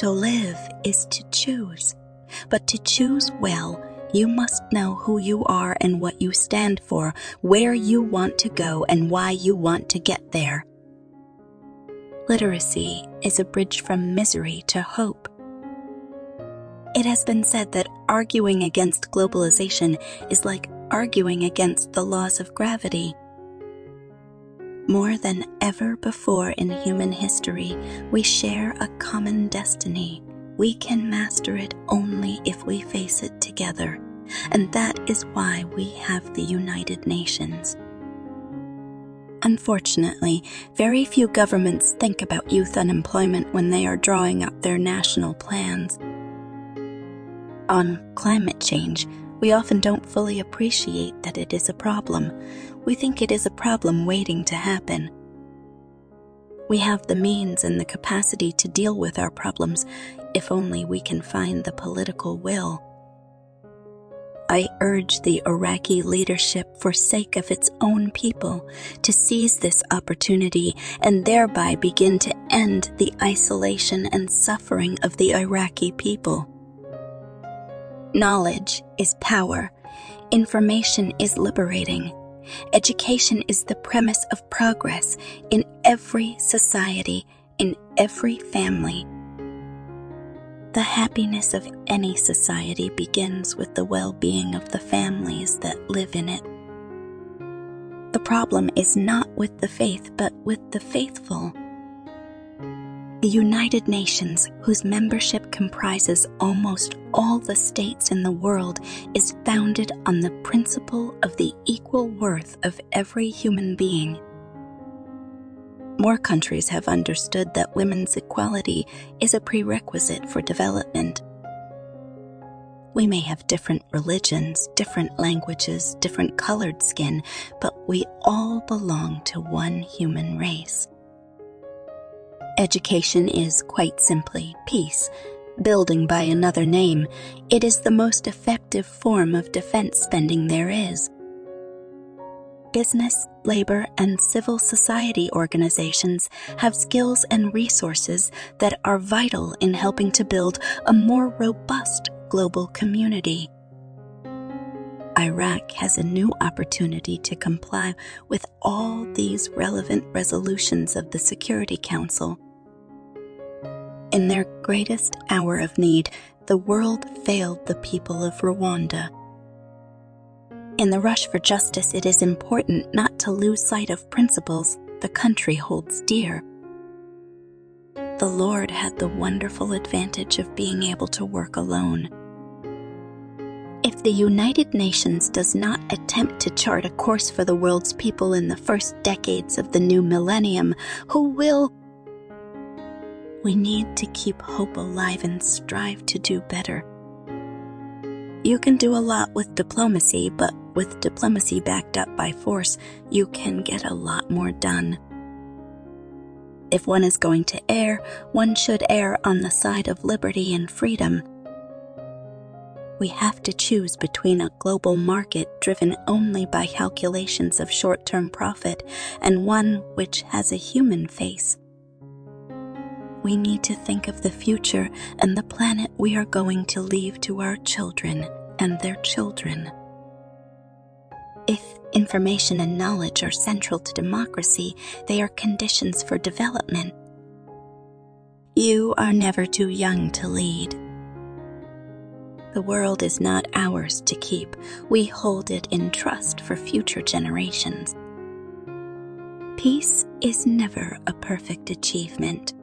To live is to choose, but to choose well, you must know who you are and what you stand for, where you want to go and why you want to get there. Literacy is a bridge from misery to hope. It has been said that arguing against globalization is like arguing against the laws of gravity. More than ever before in human history, we share a common destiny. We can master it only if we face it together, and that is why we have the United Nations. Unfortunately, very few governments think about youth unemployment when they are drawing up their national plans. On climate change, we often don't fully appreciate that it is a problem. We think it is a problem waiting to happen. We have the means and the capacity to deal with our problems if only we can find the political will. I urge the Iraqi leadership, for sake of its own people, to seize this opportunity and thereby begin to end the isolation and suffering of the Iraqi people. Knowledge is power. Information is liberating. Education is the premise of progress in every society, in every family. The happiness of any society begins with the well-being of the families that live in it. The problem is not with the faith, but with the faithful. The United Nations, whose membership comprises almost all the states in the world, is founded on the principle of the equal worth of every human being. More countries have understood that women's equality is a prerequisite for development. We may have different religions, different languages, different colored skin, but we all belong to one human race. Education is, quite simply, peace, building by another name. It is the most effective form of defense spending there is. Business, labor, and civil society organizations have skills and resources that are vital in helping to build a more robust global community. Iraq has a new opportunity to comply with all these relevant resolutions of the Security Council. In their greatest hour of need, the world failed the people of Rwanda. In the rush for justice, it is important not to lose sight of principles the country holds dear. The Lord had the wonderful advantage of being able to work alone. If the United Nations does not attempt to chart a course for the world's people in the first decades of the new millennium, who will? We need to keep hope alive and strive to do better. You can do a lot with diplomacy, but with diplomacy backed up by force, you can get a lot more done. If one is going to err, one should err on the side of liberty and freedom. We have to choose between a global market driven only by calculations of short-term profit and one which has a human face. We need to think of the future and the planet we are going to leave to our children and their children. If information and knowledge are central to democracy, they are conditions for development. You are never too young to lead. The world is not ours to keep. We hold it in trust for future generations. Peace is never a perfect achievement.